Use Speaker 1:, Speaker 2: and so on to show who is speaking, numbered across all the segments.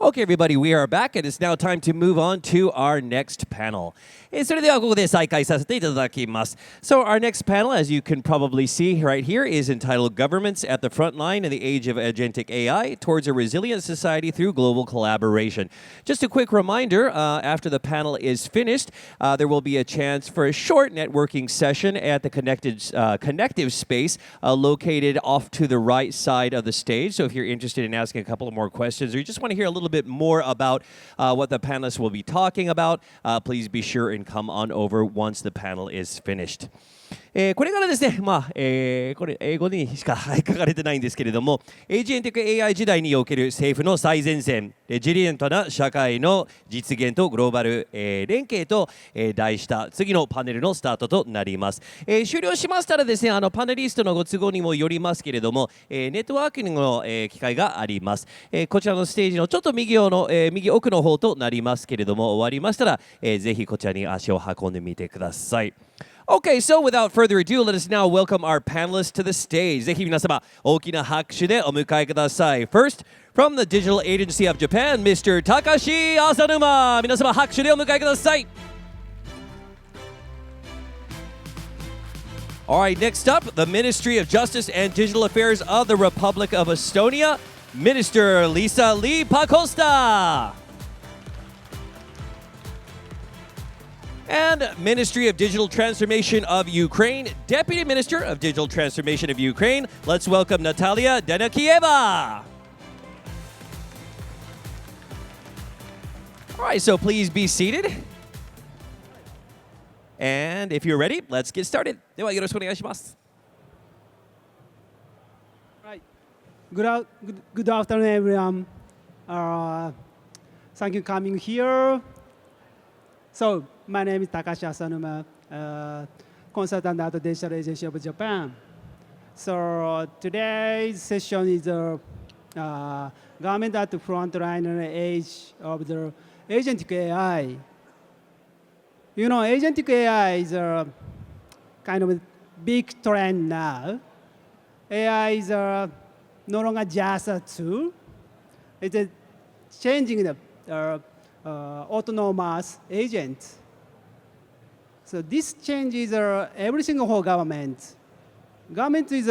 Speaker 1: Okay, everybody, we are back, and it's now time to move on to our next panel. それではここで再開させていただきます。So our next panel, as you can probably see right here, is entitled Governments at the Frontline in the Age of Agentic AI Towards a Resilient Society Through Global Collaboration. Just a quick reminder, after the panel is finished, there will be a chance for a short networking session at the connective space located off to the right side of the stage. So if you're interested in asking a couple of more questions, or you just want to hear a little bit more about what the panelists will be talking about, please be sure and come on over once the panel is finished. これからですね、これ英語にしか書かれてないんですけれども、エージェンティック AI 時代における政府の最前線、レジリエントな社会の実現とグローバル、連携と、題した次のパネルのスタートとなります。終了しましたらですね、パネリストのご都合にもよりますけれども、ネットワーキングの、機会があります。こちらのステージのちょっと右奥の方となりますけれども、終わりましたら、ぜひこちらに足を運んでみてください。Okay, so without further ado, let us now welcome our panelists to the stage. ぜひ皆様、大きな拍手でお迎えください。First, from the Digital Agency of Japan, Mr. Takashi Asanuma. 皆様、拍手でお迎えください。Alright, next up, the Ministry of Justice and Digital Affairs of the Republic of Estonia, Minister Liisa-Ly Pakosta. And Ministry of Digital Transformation of Ukraine, Deputy Minister of Digital Transformation of Ukraine. Let's welcome Natalia Denikeieva. All right, so please be seated. And if you're ready, let's get started. ではよろしくお願いします。
Speaker 2: Right. Good afternoon, everyone. Thank you for coming here. So, my name is Takashi Asanuma, consultant at the Digital Agency of Japan. So, today's session is government at the frontline in the age of the agentic AI. You know, agentic AI is a kind of a big trend now. AI is no longer just a tool. It's changing the autonomous agent. So this change is everything for government. Government is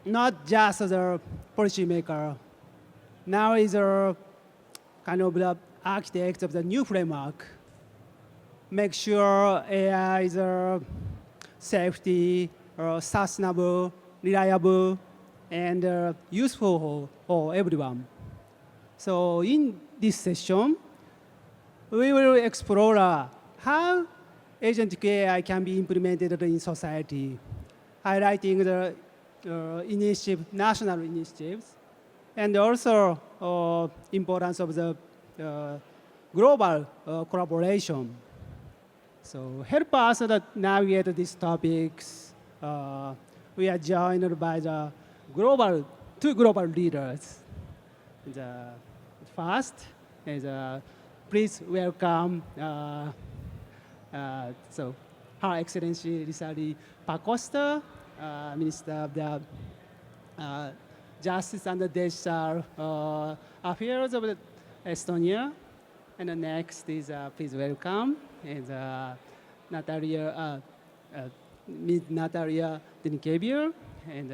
Speaker 2: not just a policy maker. Now is a kind of the architect of the new framework. Make sure AI is safety, sustainable, reliable, and useful for everyone. So in this session, we will explore how agentic AI can be implemented in society, highlighting the national initiatives, and also importance of the global collaboration. So help us navigate these topics. We are joined by the two global leaders. The first is please welcome so Her Excellency Liisa-Ly Pakosta, Minister of the Justice and Digital Affairs of Estonia. And the next is please welcome is Natalia Denikeieva, and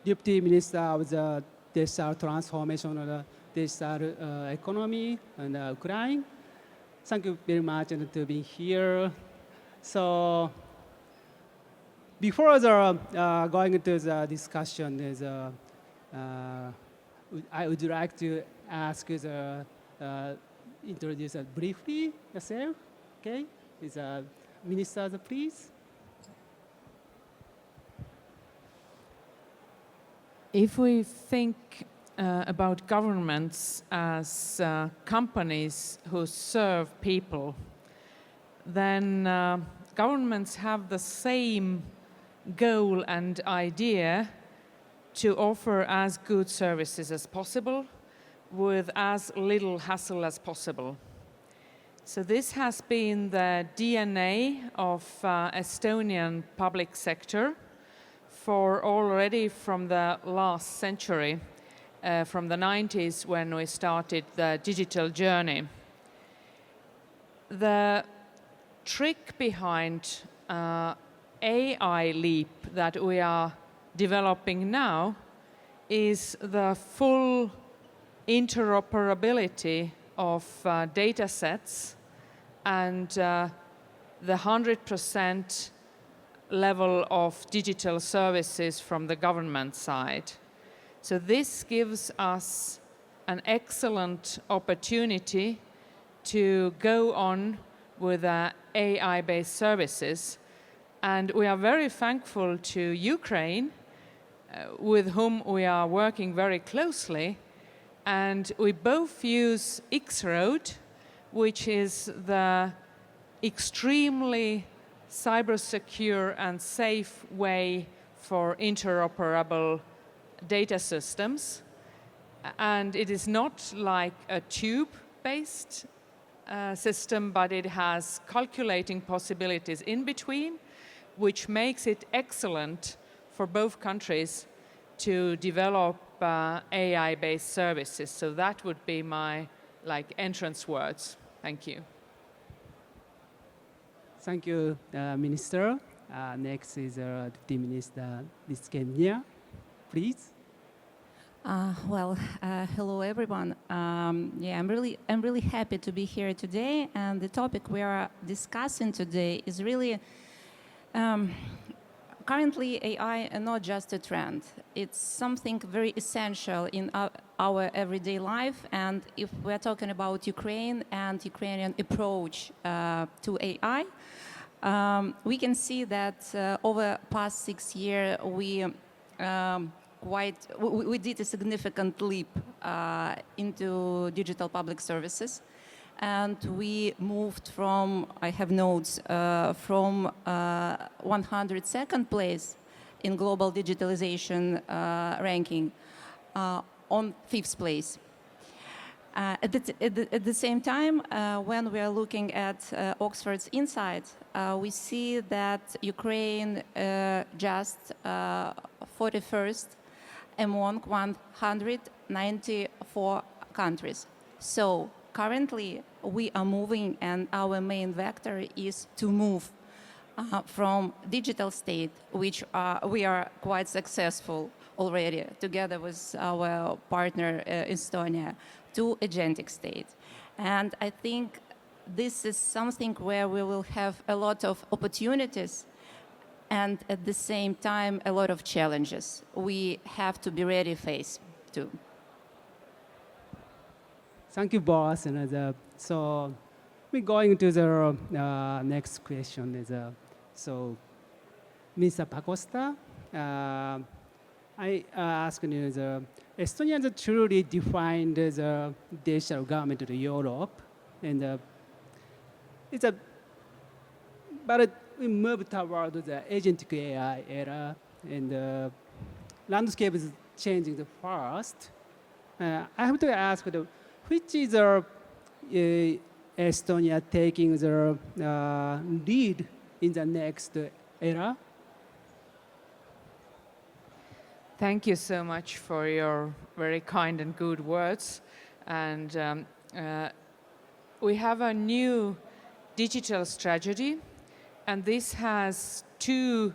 Speaker 2: Deputy Minister of the Digital Transformation of the Digital Economy in Ukraine. Thank you very much to be here. So before going into the discussion, I would like to ask you introduce briefly yourself. Okay, is Minister, please.
Speaker 3: If we think about governments as companies who serve people, then governments have the same goal and idea to offer as good services as possible with as little hassle as possible. So this has been the DNA of Estonian public sector for already from the last century. from the 90s when we started the digital journey. The trick behind AI leap that we are developing now is the full interoperability of data sets and the 100% level of digital services from the government side. So this gives us an excellent opportunity to go on with AI-based services. And we are very thankful to Ukraine, with whom we are working very closely. And we both use X-Road, which is the extremely cyber-secure and safe way for interoperable data systems. And it is not like a tube-based system, but it has calculating possibilities in between, which makes it excellent for both countries to develop AI-based services. So that would be my entrance words. Thank you.
Speaker 2: Thank you, Minister. Next is Deputy Minister Liisa-Ly. Please.
Speaker 4: Hello everyone. I'm really happy to be here today, and the topic we are discussing today is really currently AI is not just a trend. It's something very essential in our everyday life. And if we're talking about Ukraine and Ukrainian approach to AI, we can see that over past 6 years we did a significant leap into digital public services. And we moved from, I have notes, from 102nd place in global digitalization ranking on 5th place. At the same time, when we are looking at Oxford's Insight, we see that Ukraine just 41st among 194 countries. So currently, we are moving, and our main vector is to move from digital state, which we are quite successful already, together with our partner Estonia, to agentic state. And I think this is something where we will have a lot of opportunities and at the same time a lot of challenges we have to be ready to face too.
Speaker 2: Thank you, boss. And so we're going to the next question. So, Mr. Pakosta, I ask you, Estonia is truly defined as a digital government of Europe, and but we move toward the agentic AI era, and the landscape is changing fast. I have to ask, which is Estonia taking the lead in the next era?
Speaker 3: Thank you so much for your very kind and good words. And we have a new digital strategy, and this has two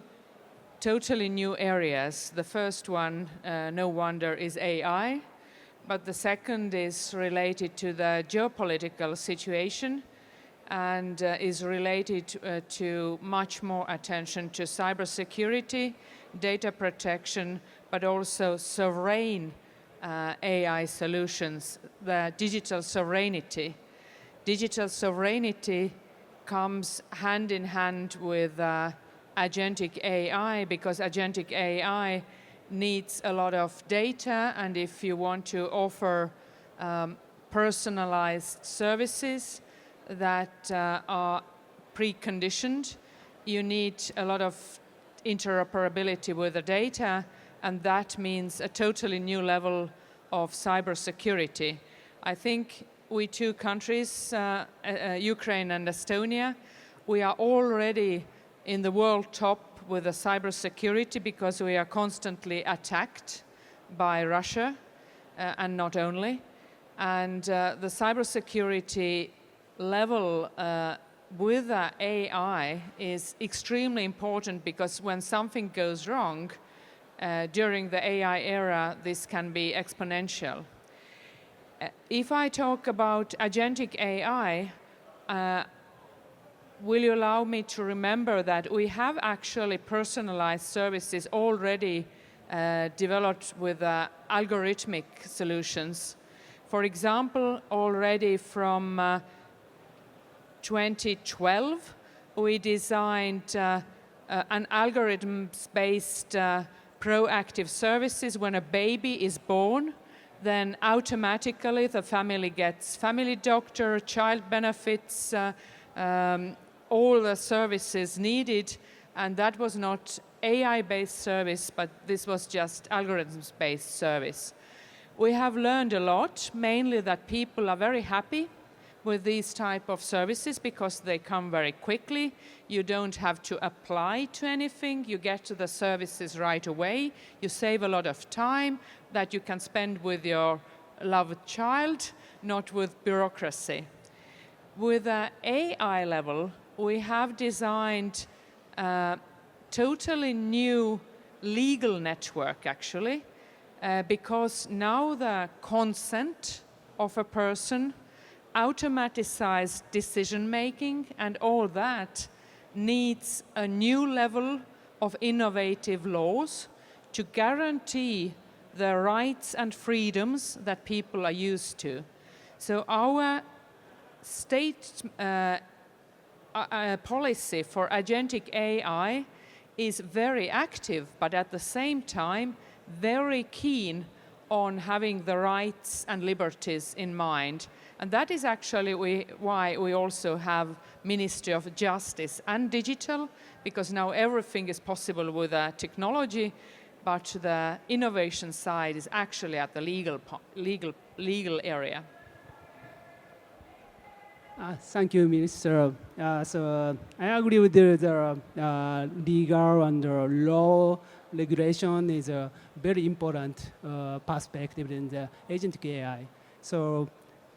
Speaker 3: totally new areas. The first one, no wonder, is AI, but the second is related to the geopolitical situation and is related to much more attention to cybersecurity, data protection, but also sovereign AI solutions, the digital sovereignty. Digital sovereignty comes hand in hand with agentic AI, because agentic AI needs a lot of data, and if you want to offer personalized services that are preconditioned, you need a lot of interoperability with the data, and that means a totally new level of cybersecurity. I think we two countries, Ukraine and Estonia, we are already in the world top with the cybersecurity because we are constantly attacked by Russia. and not only. And the cybersecurity level with AI is extremely important, because when something goes wrong during the AI era, this can be exponential. If I talk about agentic AI, will you allow me to remember that we have actually personalized services already developed with algorithmic solutions. For example, already from 2012, we designed an algorithms-based proactive services. When a baby is born, then automatically the family gets family doctor, child benefits, all the services needed, and that was not AI-based service, but this was just algorithms-based service. We have learned a lot, mainly that people are very happy with these type of services because they come very quickly. You don't have to apply to anything. You get to the services right away. You save a lot of time that you can spend with your loved child, not with bureaucracy. With the AI level, we have designed a totally new legal network, actually, because now the consent of a person, automaticized decision-making, and all that needs a new level of innovative laws to guarantee the rights and freedoms that people are used to. So our state policy for agentic AI is very active, but at the same time very keen on having the rights and liberties in mind. And that is actually why we also have Ministry of Justice and Digital, because now everything is possible with technology, but the innovation side is actually at the legal area.
Speaker 2: Thank you, Minister. I agree with the legal and law regulation is a very important perspective in the agentic AI. So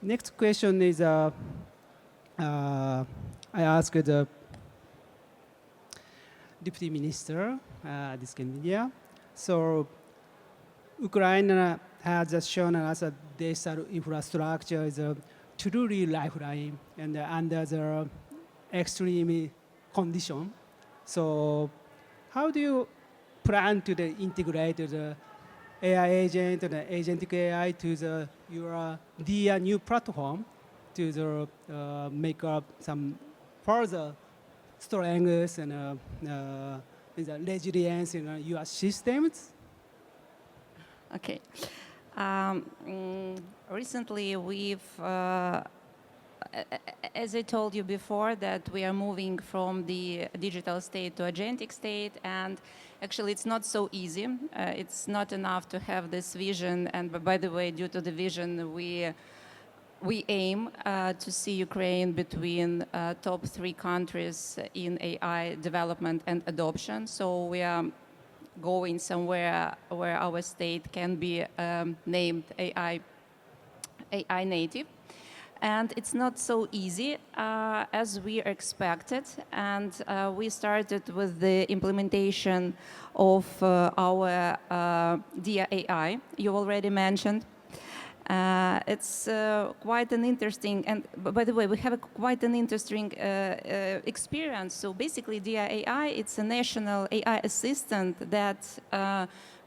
Speaker 2: next question is, I asked the Deputy Minister, this India. So Ukraine has just shown us a digital infrastructure is a truly lifeline and under the extreme condition. So how do you plan to integrate the AI agent and the agentic AI to your new platform to make up some further strengths and the resilience in your systems?
Speaker 4: Okay. Recently, we've, as I told you before, that we are moving from the digital state to agentic state, and actually it's not so easy. It's not enough to have this vision, and by the way, due to the vision, we aim to see Ukraine between top 3 countries in AI development and adoption. So we are going somewhere where our state can be named AI native. And it's not so easy as we expected. And we started with the implementation of our Dia AI, you already mentioned. It's quite an interesting, and by the way, we have quite an interesting experience. So basically, Dia AI, it's a national AI assistant that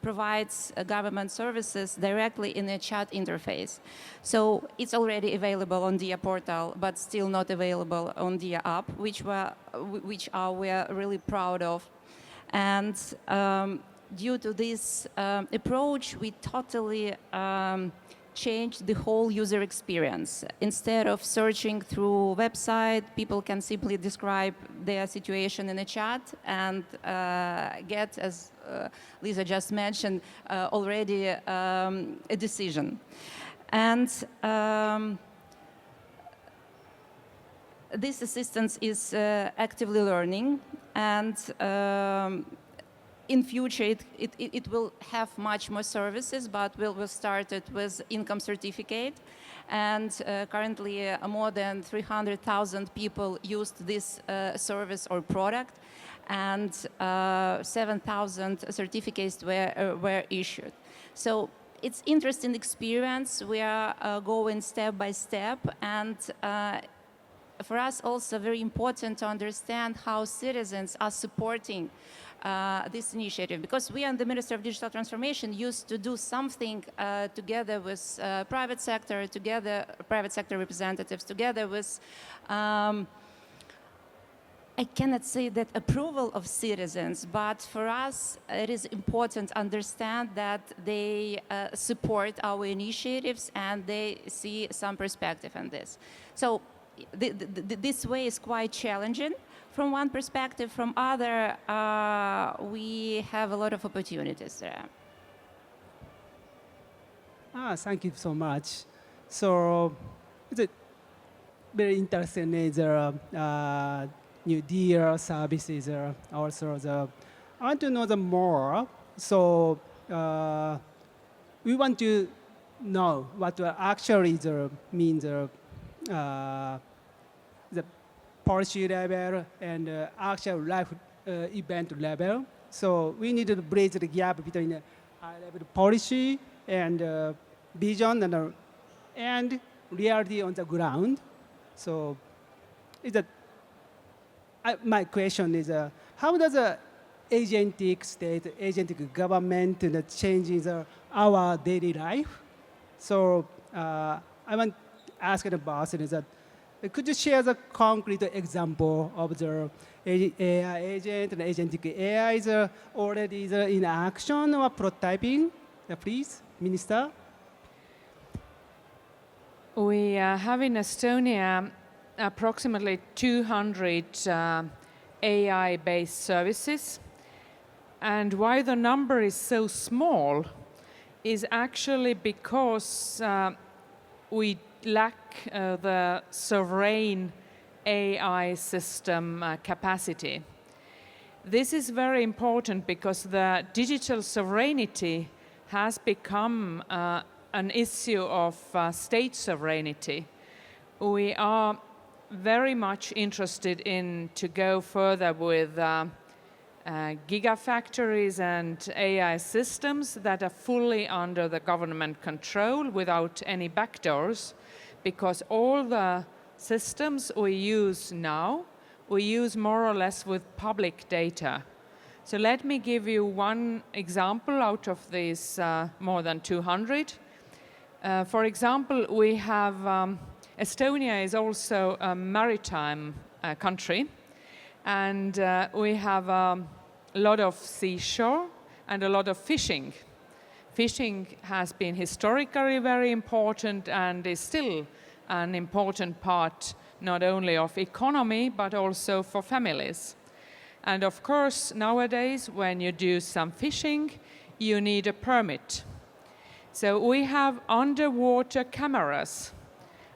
Speaker 4: provides government services directly in a chat interface. So it's already available on Dia portal, but still not available on Dia app, which we're really proud of. And due to this approach, we totally changed the whole user experience. Instead of searching through website, people can simply describe their situation in a chat and get, as Liisa just mentioned, already a decision. And this assistance is actively learning, and in future, it will have much more services, but we'll start it with income certificate. And currently, more than 300,000 people used this service or product, and 7,000 certificates were issued. So it's interesting experience. We are going step by step, and for us also very important to understand how citizens are supporting this initiative, because we and the Ministry of Digital Transformation used to do something together with private sector representatives, together with I cannot say that approval of citizens, but for us it is important to understand that they support our initiatives and they see some perspective in this. So this way is quite challenging from one perspective. From other, we have a lot of opportunities there.
Speaker 2: Thank you so much. So it's a very interesting is new deal services also I want to know the more. So we want to know what actually means the policy level and actual life event level. So we need to bridge the gap between the high-level policy and vision and reality on the ground. So my question is, how does the agentic state, agentic government changes our daily life? So I want to ask the boss is that, could you share the concrete example of the AI agent and agentic AI is already in action or prototyping? Please, Minister.
Speaker 3: We have in Estonia approximately 200 AI-based services. And why the number is so small is actually because we lack the sovereign AI system capacity. This is very important because the digital sovereignty has become an issue of state sovereignty. We are very much interested in to go further with gigafactories and AI systems that are fully under the government control without any backdoors, because all the systems we use now, we use more or less with public data. So let me give you one example out of these more than 200. For example, we have Estonia is also a maritime country, and we have a lot of seashore and a lot of fishing. Fishing has been historically very important and is still an important part not only of economy but also for families. And of course, nowadays, when you do some fishing, you need a permit. So we have underwater cameras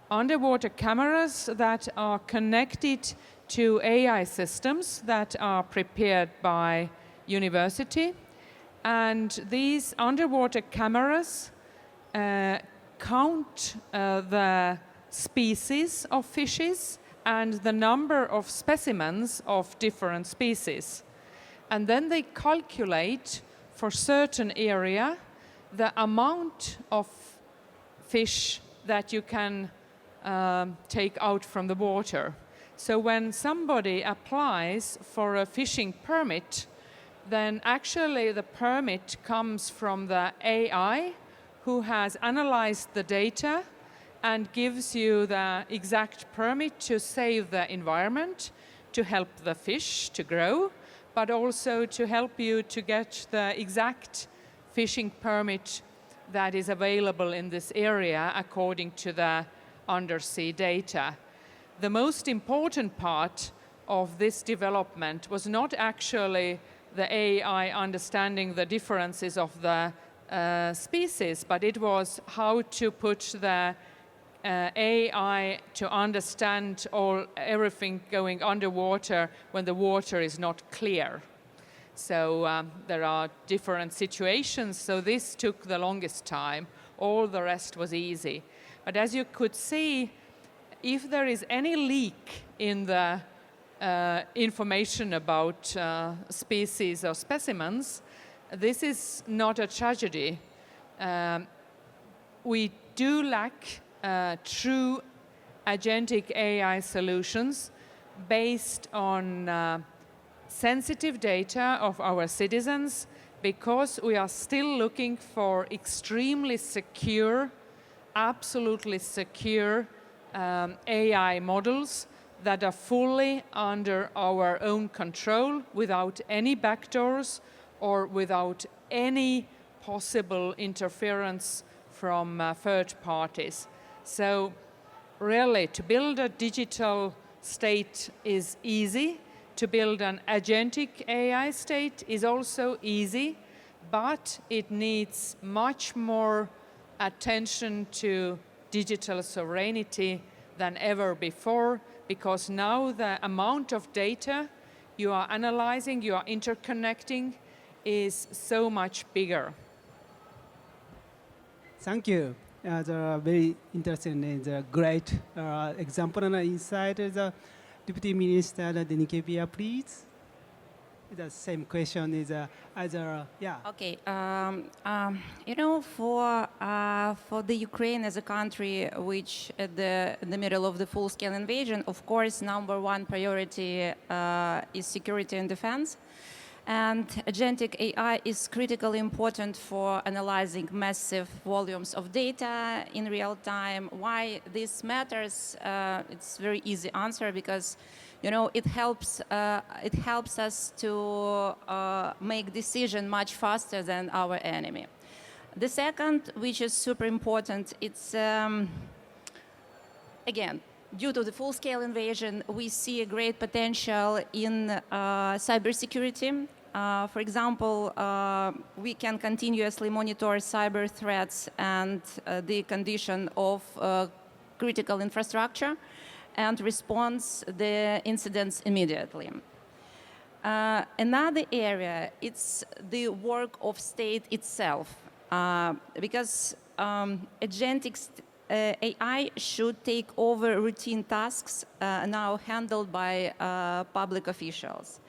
Speaker 3: that are connected to AI systems that are prepared by university. And these underwater cameras count the species of fishes and the number of specimens of different species. And then they calculate for certain area the amount of fish that you can take out from the water. So when somebody applies for a fishing permit, then actually the permit comes from the AI who has analyzed the data and gives you the exact permit to save the environment, to help the fish to grow, but also to help you to get the exact fishing permit that is available in this area according to the undersea data. The most important part of this development was not actually the AI understanding the differences of the species, but it was how to put the AI to understand everything going underwater when the water is not clear. So there are different situations. So this took the longest time. All the rest was easy. But as you could see, if there is any leak in the information about species or specimens, this is not a tragedy. We do lack true agentic AI solutions based on sensitive data of our citizens, because we are still looking for extremely secure, absolutely secure AI models that are fully under our own control, without any backdoors or without any possible interference from third parties. So really, to build a digital state is easy. To build an agentic AI state is also easy, but it needs much more attention to digital sovereignty than ever before, because now the amount of data you are analyzing, you are interconnecting, is so much bigger.
Speaker 2: Thank you. The very interesting and great example and insight. The Deputy Minister Denikeieva, please. The same question is yeah.
Speaker 4: Okay, you know, for the Ukraine as a country which at the middle of the full-scale invasion, of course, number one priority is security and defense. And agentic AI is critically important for analyzing massive volumes of data in real time. Why this matters? It's a very easy answer, because you know, it helps us to make decision much faster than our enemy. The second, which is super important, it's again, due to the full-scale invasion, we see a great potential in cybersecurity. For example, we can continuously monitor cyber threats and the condition of critical infrastructure, and respond the incidents immediately. Another area, it's the work of state itself, because agentic AI should take over routine tasks now handled by public officials.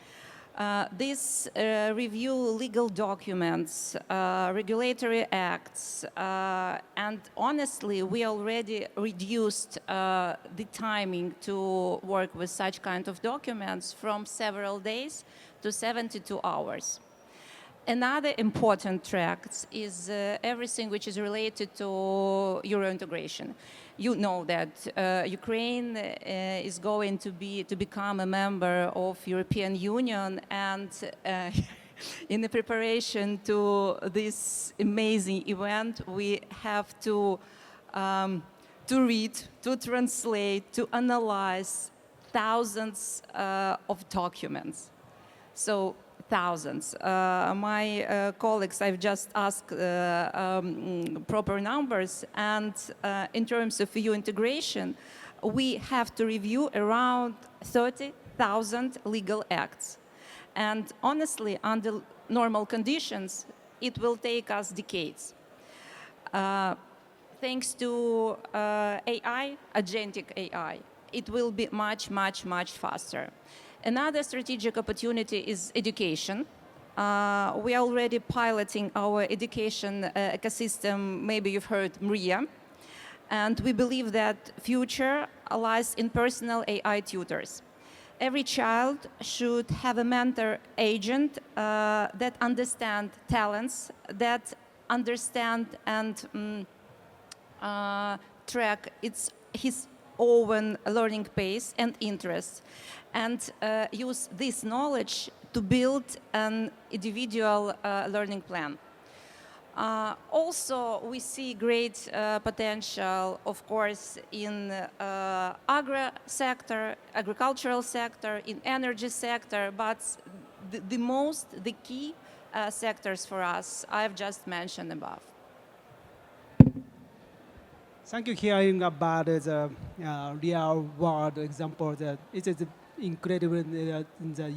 Speaker 4: This review legal documents, regulatory acts, and honestly, we already reduced the timing to work with such kind of documents from several days to 72 hours. Another important track is everything which is related to Euro integration. You know that Ukraine is going to become a member of European Union, and in the preparation to this amazing event, we have to read, to translate, to analyze thousands of documents. So thousands. My colleagues, I've just asked proper numbers, and in terms of EU integration, we have to review around 30,000 legal acts. And honestly, under normal conditions, it will take us decades. Thanks to AI, agentic AI, it will be much, much, much faster. Another strategic opportunity is education. We are already piloting our education ecosystem. Maybe you've heard MRIA. And we believe that future lies in personal AI tutors. Every child should have a mentor agent that understand talents, that understand and track his own learning pace and interests, and use this knowledge to build an individual learning plan. Also, we see great potential, of course, in agricultural sector, in energy sector, but the key sectors for us, I've just mentioned above.
Speaker 2: Thank you hearing about the real world example. It is incredibly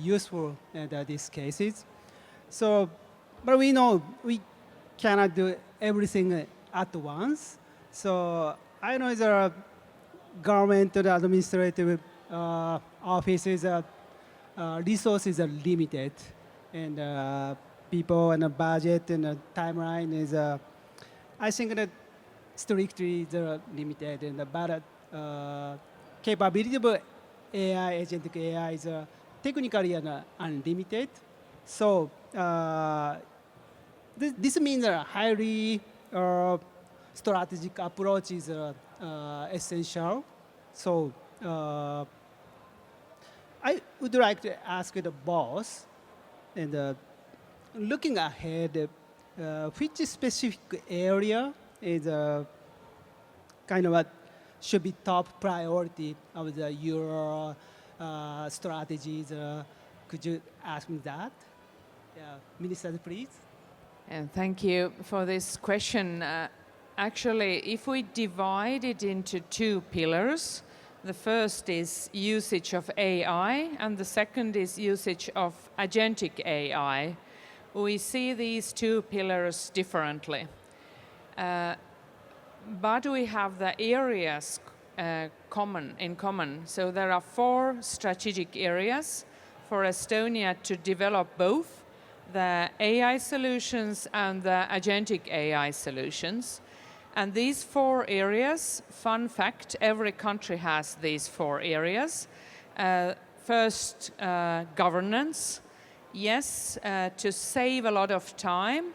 Speaker 2: useful in these cases. So, but we know we cannot do everything at once. So I know there are government or administrative offices, resources are limited, and people and the budget and the timeline is, I think that strictly they're limited, and but capability of AI, agentic AI is technically unlimited. So this means a highly strategic approach is essential. So I would like to ask the boss, and looking ahead, which specific area is kind of what should be top priority of your strategies? Could you ask me that? Yeah, Minister, please.
Speaker 3: And thank you for this question. Actually, if we divide it into two pillars, the first is usage of AI, and the second is usage of agentic AI. We see these two pillars differently. But we have the areas in common. So there are 4 strategic areas for Estonia to develop both the AI solutions and the agentic AI solutions. And these 4 areas, fun fact, every country has these 4 areas. First, governance. Yes, to save a lot of time,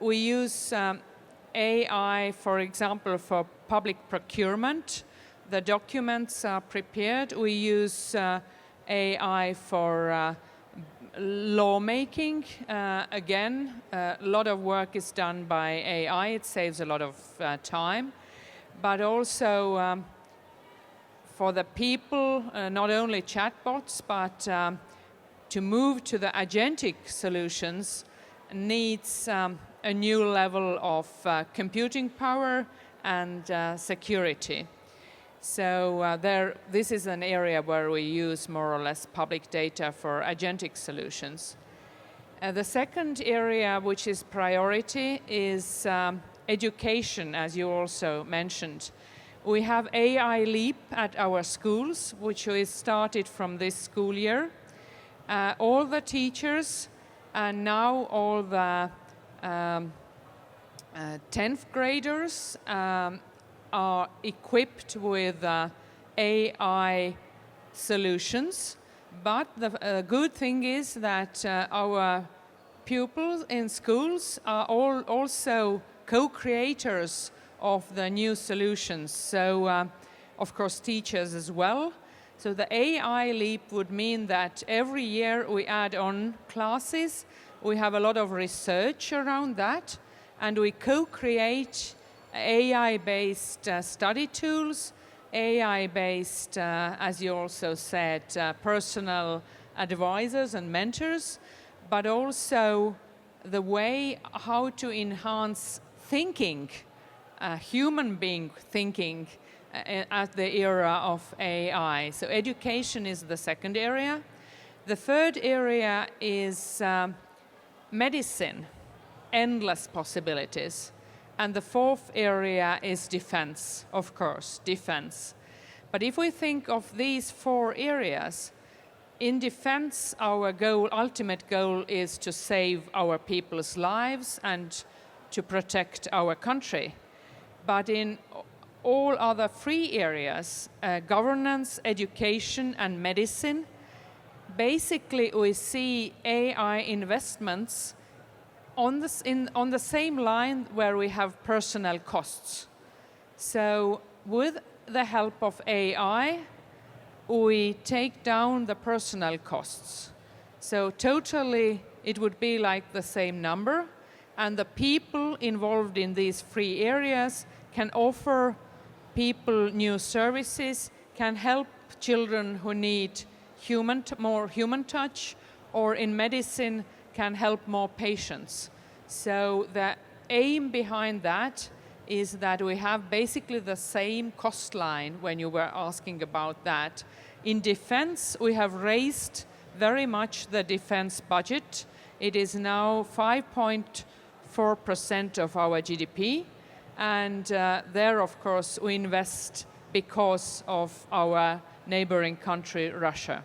Speaker 3: we use AI, for example, for public procurement. The documents are prepared. We use AI for lawmaking. Again, a lot of work is done by AI. It saves a lot of time. But also for the people, not only chatbots, but to move to the agentic solutions needs a new level of computing power and security. So this is an area where we use more or less public data for agentic solutions. The second area, which is priority, is education, as you also mentioned. We have AI Leap at our schools, which is started from this school year. All the teachers and now all the 10th graders are equipped with AI solutions. But the good thing is that our pupils in schools are all also co-creators of the new solutions. So, of course, teachers as well. So the AI Leap would mean that every year we add on classes. We have a lot of research around that, and we co-create AI-based study tools, AI-based, as you also said, personal advisors and mentors, but also the way how to enhance thinking, human being thinking at the era of AI. So education is the second area. The third area is medicine, endless possibilities. And the fourth area is defense, of course, defense. But if we think of these 4 areas, in defense, our ultimate goal is to save our people's lives and to protect our country. But in all other 3 areas, governance, education, and medicine, basically we see AI investments on the same line where we have personnel costs. So with the help of AI, we take down the personnel costs. So totally it would be like the same number, and the people involved in these 3 areas can offer people new services, can help children who need more human touch, or in medicine can help more patients. So the aim behind that is that we have basically the same cost line when you were asking about that. In defense, we have raised very much the defense budget. It is now 5.4% of our GDP, and there, of course, we invest because of our neighboring country, Russia.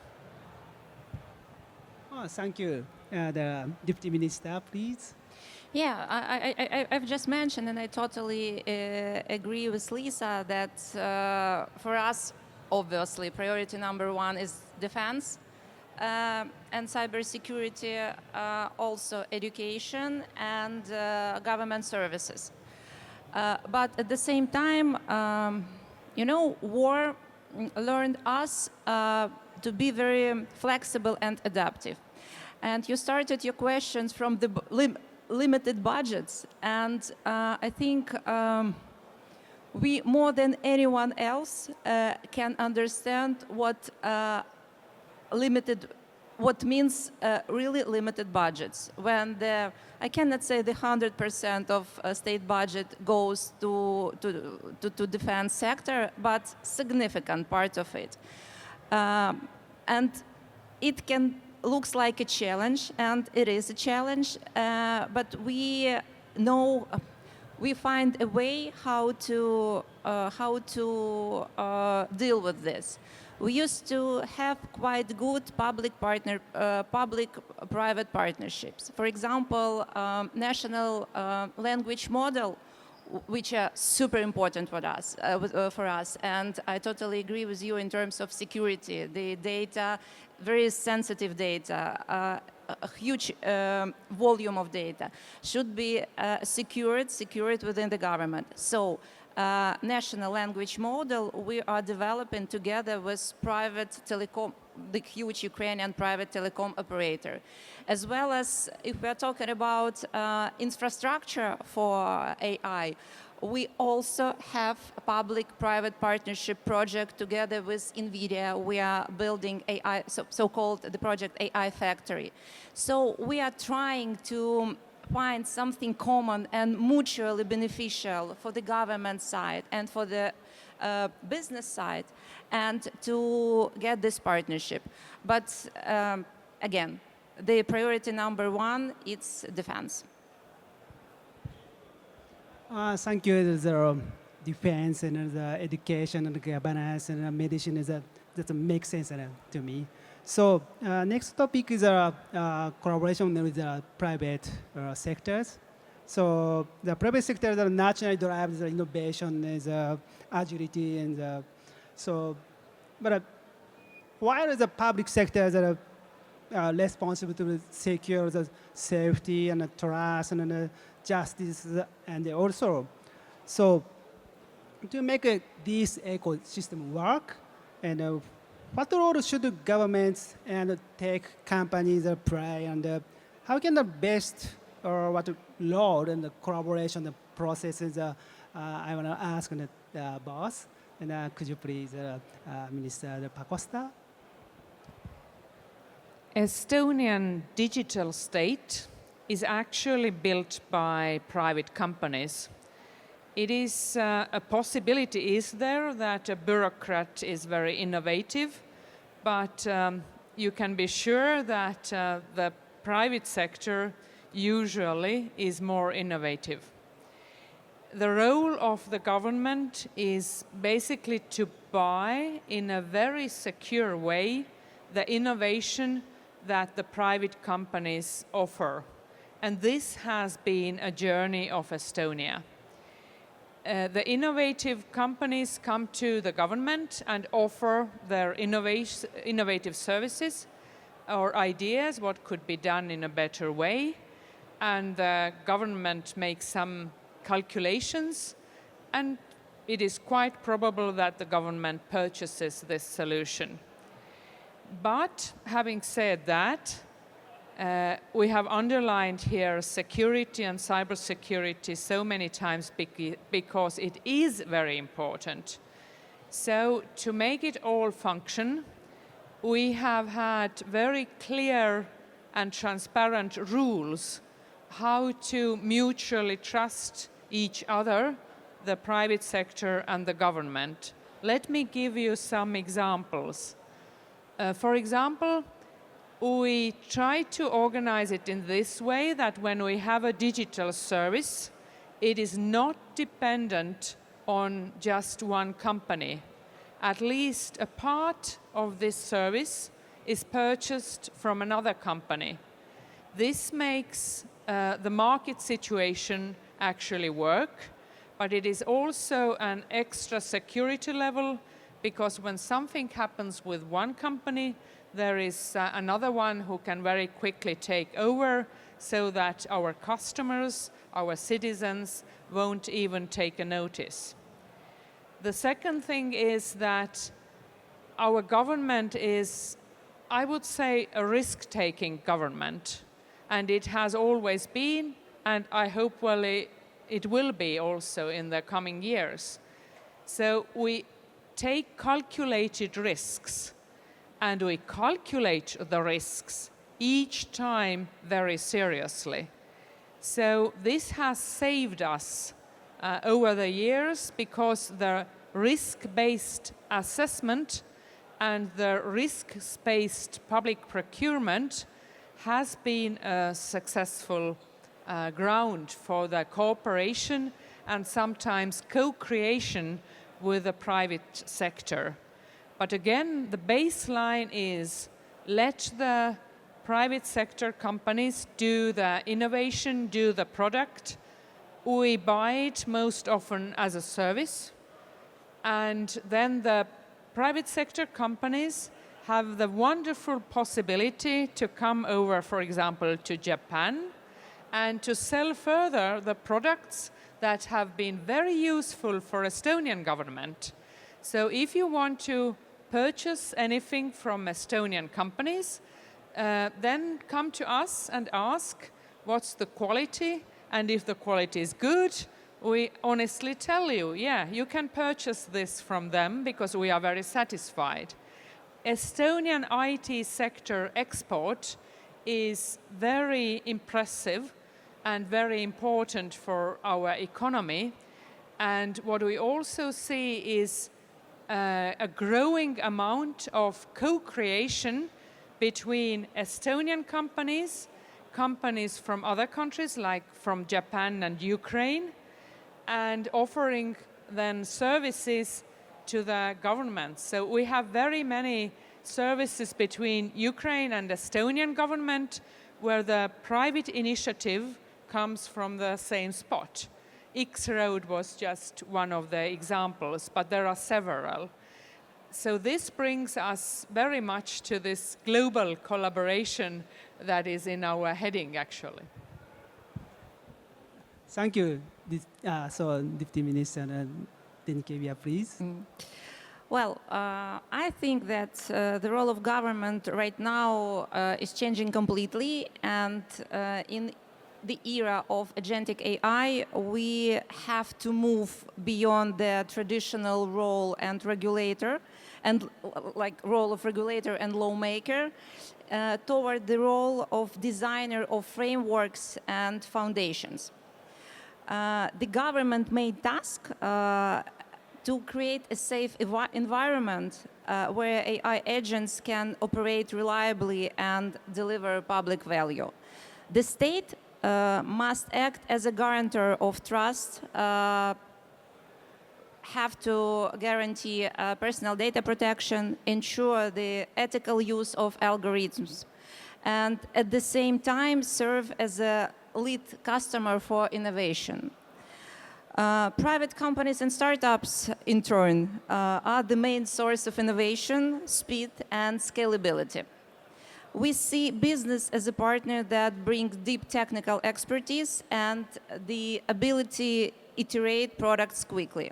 Speaker 2: Oh, thank you. The Deputy Minister, please.
Speaker 4: Yeah, I've just mentioned, and I totally agree with Lisa, that for us, obviously, priority number one is defense and cybersecurity, also education and government services. But at the same time, war learned us to be very flexible and adaptive. And you started your questions from the limited budgets. And I think we, more than anyone else, can understand what means really limited budgets. When I cannot say the 100% of state budget goes to defense sector, but significant part of it. And it looks like a challenge, and it is a challenge, but we know we find a way how to deal with this. We used to have quite good public-private partnerships. For example, national language model, which are super important for us. And I totally agree with you in terms of security. The data, very sensitive data, a huge volume of data should be secured within the government. So national language model we are developing together with private telecom, the huge Ukrainian private telecom operator. As well as if we're talking about infrastructure for AI, we also have a public-private partnership project together with NVIDIA. We are building AI, so-called the project AI Factory. So we are trying to find something common and mutually beneficial for the government side and for the business side, and to get this partnership. But again, the priority number one, it's defense.
Speaker 2: Thank you. The defense and the education and the governance and the medicine that makes sense to me. So next topic is collaboration with the private sectors. So the private sector that naturally drives the innovation, is agility, and but while the public sector that are responsible to secure the safety and the trust and the justice, and also, so to make this ecosystem work, and what role should the governments and tech companies play, and how can the best or what role and the collaboration the processes I want to ask the boss, and could you please, Minister Pakosta?
Speaker 3: Estonian digital state is actually built by private companies. It is a possibility is there that a bureaucrat is very innovative, but you can be sure that the private sector usually is more innovative. The role of the government is basically to buy in a very secure way the innovation that the private companies offer. And this has been a journey of Estonia. The innovative companies come to the government and offer their innovative services or ideas, what could be done in a better way. And the government makes some calculations, and it is quite probable that the government purchases this solution. But having said that, we have underlined here security and cybersecurity so many times because it is very important. So to make it all function, we have had very clear and transparent rules how to mutually trust each other, the private sector and the government. Let me give you some examples. For example, we try to organize it in this way that when we have a digital service, it is not dependent on just one company. At least a part of this service is purchased from another company. This makes the market situation actually work, but it is also an extra security level, because when something happens with one company, there is another one who can very quickly take over, so that our customers, our citizens, won't even take a notice. The second thing is that our government is, I would say, a risk-taking government, and it has always been, and I hope it will be also in the coming years. So we take calculated risks, and we calculate the risks each time very seriously. So this has saved us over the years, because the risk-based assessment and the risk-based public procurement has been a successful ground for the cooperation and sometimes co-creation with the private sector. But again, the baseline is let the private sector companies do the innovation, do the product. We buy it most often as a service. And then the private sector companies have the wonderful possibility to come over, for example, to Japan and to sell further the products that have been very useful for Estonian government. So if you want to purchase anything from Estonian companies, then come to us and ask what's the quality, and if the quality is good, we honestly tell you, yeah, you can purchase this from them because we are very satisfied. Estonian IT sector export is very impressive and very important for our economy. And what we also see is a growing amount of co-creation between Estonian companies, companies from other countries like from Japan and Ukraine, and offering then services to the government. So we have very many services between Ukraine and Estonian government where the private initiative comes from the same spot. X-Road was just one of the examples, but there are several. So this brings us very much to this global collaboration that is in our heading, actually.
Speaker 2: Thank you. So, Deputy Minister Denikeieva, please.
Speaker 4: Well, I think that the role of government right now is changing completely, and in the era of Agentic AI, we have to move beyond the traditional role and regulator, and role of regulator and lawmaker, toward the role of designer of frameworks and foundations. The government main task to create a safe environment where AI agents can operate reliably and deliver public value. The state must act as a guarantor of trust, have to guarantee personal data protection, ensure the ethical use of algorithms, and at the same time serve as a lead customer for innovation. Private companies and startups, in turn, are the main source of innovation, speed, and scalability. We see business as a partner that brings deep technical expertise and the ability to iterate products quickly.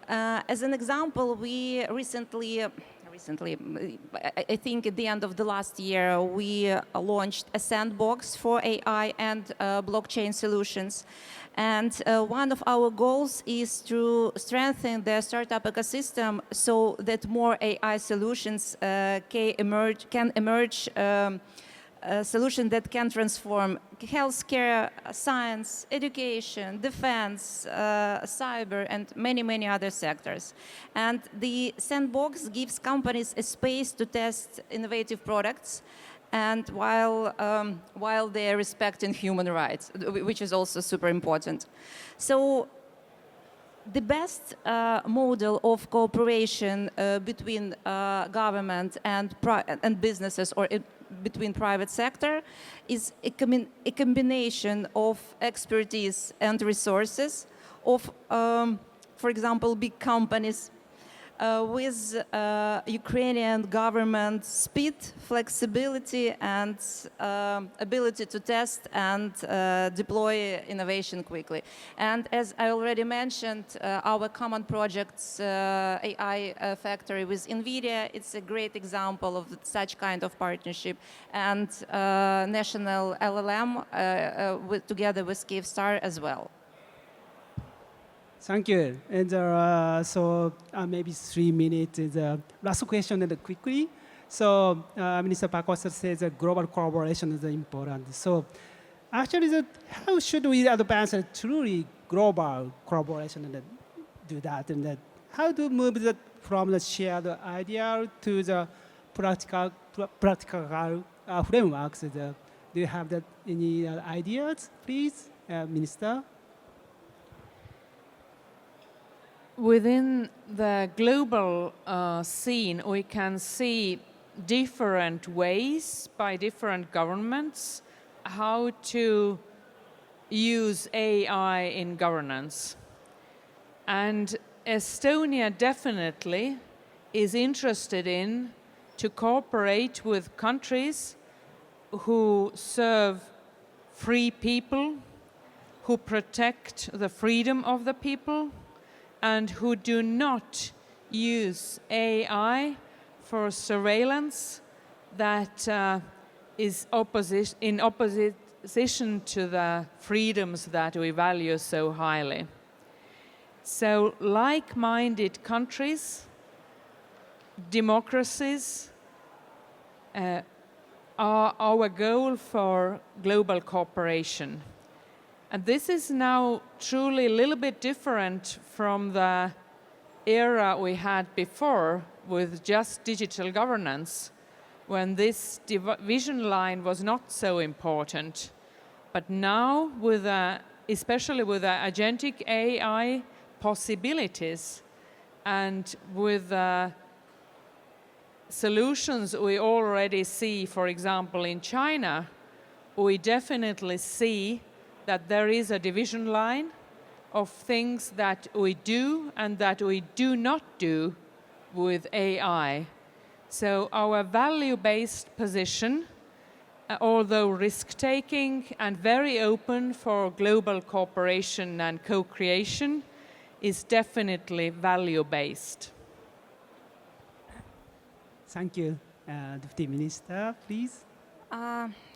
Speaker 4: As an example, we recently, I think at the end of the last year, we launched a sandbox for AI and blockchain solutions. And one of our goals is to strengthen the startup ecosystem so that more AI solutions can emerge, solutions that can transform healthcare, science, education, defense, cyber, and many, many other sectors. And the sandbox gives companies a space to test innovative products and while they're respecting human rights, which is also super important. So the best model of cooperation between government and businesses, or between private sector, is a combination of expertise and resources of, for example, big companies with Ukrainian government speed, flexibility, and ability to test and deploy innovation quickly. And as I already mentioned, our common projects, AI Factory with NVIDIA, it's a great example of such kind of partnership. And national LLM together with Kyivstar as well.
Speaker 2: Thank you. And maybe 3 minutes is the last question and quickly. So Minister Pakosta says that global collaboration is important. So actually, how should we advance a truly global collaboration and do that? And how to move that from the shared idea to the practical frameworks? Do you have any ideas, please, Minister?
Speaker 3: Within the global scene, we can see different ways by different governments how to use AI in governance. And Estonia definitely is interested in to cooperate with countries who serve free people, who protect the freedom of the people, and who do not use AI for surveillance that is in opposition to the freedoms that we value so highly. So like-minded countries, democracies, are our goal for global cooperation. And this is now truly a little bit different from the era we had before with just digital governance, when this division line was not so important. But now, especially with the agentic AI possibilities and with the solutions we already see, for example, in China, we definitely see that there is a division line of things that we do and that we do not do with AI. So our value-based position, although risk-taking and very open for global cooperation and co-creation, is definitely value-based.
Speaker 2: Thank you. Deputy Minister, please.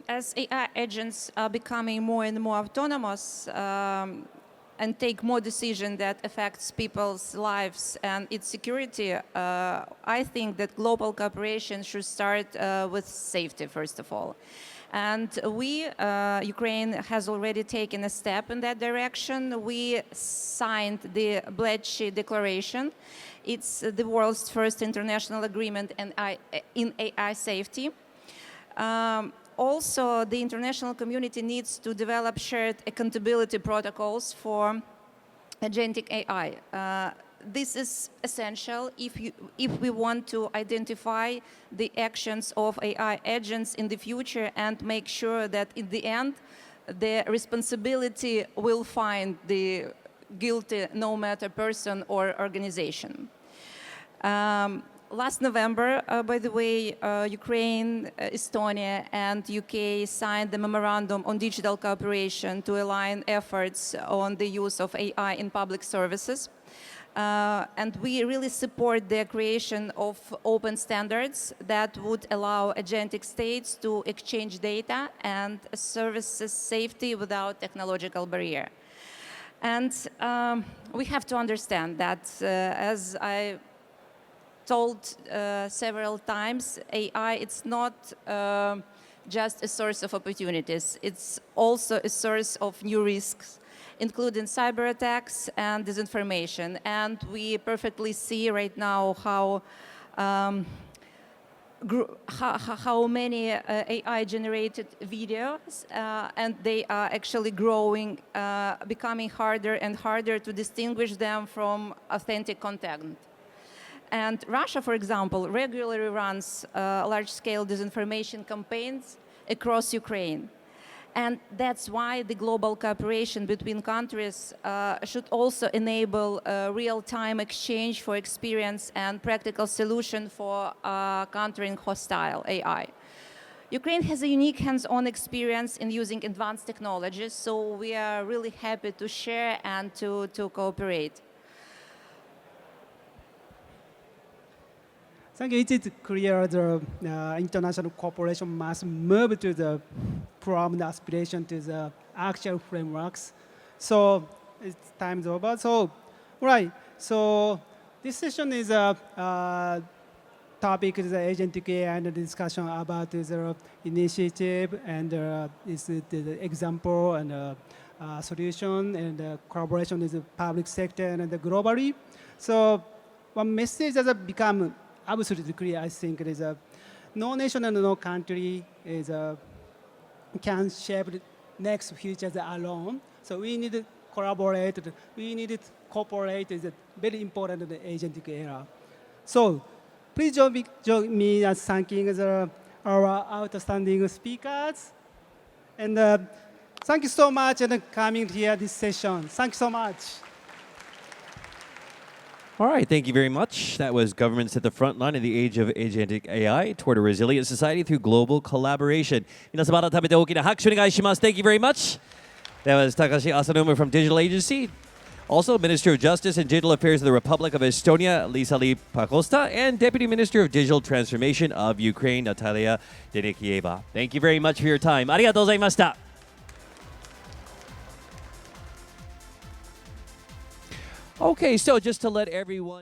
Speaker 4: As AI agents are becoming more and more autonomous and take more decisions that affects people's lives and its security, I think that global cooperation should start with safety, first of all. And Ukraine has already taken a step in that direction. We signed the Bletchley Declaration. It's the world's first international agreement in AI safety. Also, the international community needs to develop shared accountability protocols for agentic AI. This is essential if we want to identify the actions of AI agents in the future and make sure that in the end, the responsibility will find the guilty, no matter person or organization. Last November, by the way, Ukraine, Estonia, and UK signed the memorandum on digital cooperation to align efforts on the use of AI in public services. And we really support the creation of open standards that would allow agentic states to exchange data and services safety without technological barrier. And we have to understand that, as I told several times, AI, it's not just a source of opportunities. It's also a source of new risks, including cyber attacks and disinformation. And we perfectly see right now how how many AI-generated videos, and they are actually growing, becoming harder and harder to distinguish them from authentic content. And Russia, for example, regularly runs large-scale disinformation campaigns across Ukraine. And that's why the global cooperation between countries should also enable real-time exchange for experience and practical solution for countering hostile AI. Ukraine has a unique hands-on experience in using advanced technologies, so we are really happy to share and to cooperate.
Speaker 2: Thank you. It is clear the international cooperation must move to from the aspiration to the actual frameworks. So it's time's over. So, right. So this session is a topic is the Agentic AI and the discussion about the initiative and is the example and solution and collaboration with the public sector and globally. So one message has become absolutely clear, I think, is no nation and no country can shape the next future alone. So we need to collaborate. We need to cooperate. Is very important in the agentic era. So please join me as thanking our outstanding speakers. And thank you so much for coming here this session. Thank you so much.
Speaker 1: All right, thank you very much. That was Governments at the Frontline in the Age of Agentic AI toward a Resilient Society through Global Collaboration. 皆様改めて大きな拍手お願いします. Thank you very much. That was Takashi Asanuma from Digital Agency. Also, Minister of Justice and Digital Affairs of the Republic of Estonia, Liisa-Ly Pakosta, and Deputy Minister of Digital Transformation of Ukraine, Natalia Denikeieva. Thank you very much for your time. ありがとうございました. Okay, so just to let everyone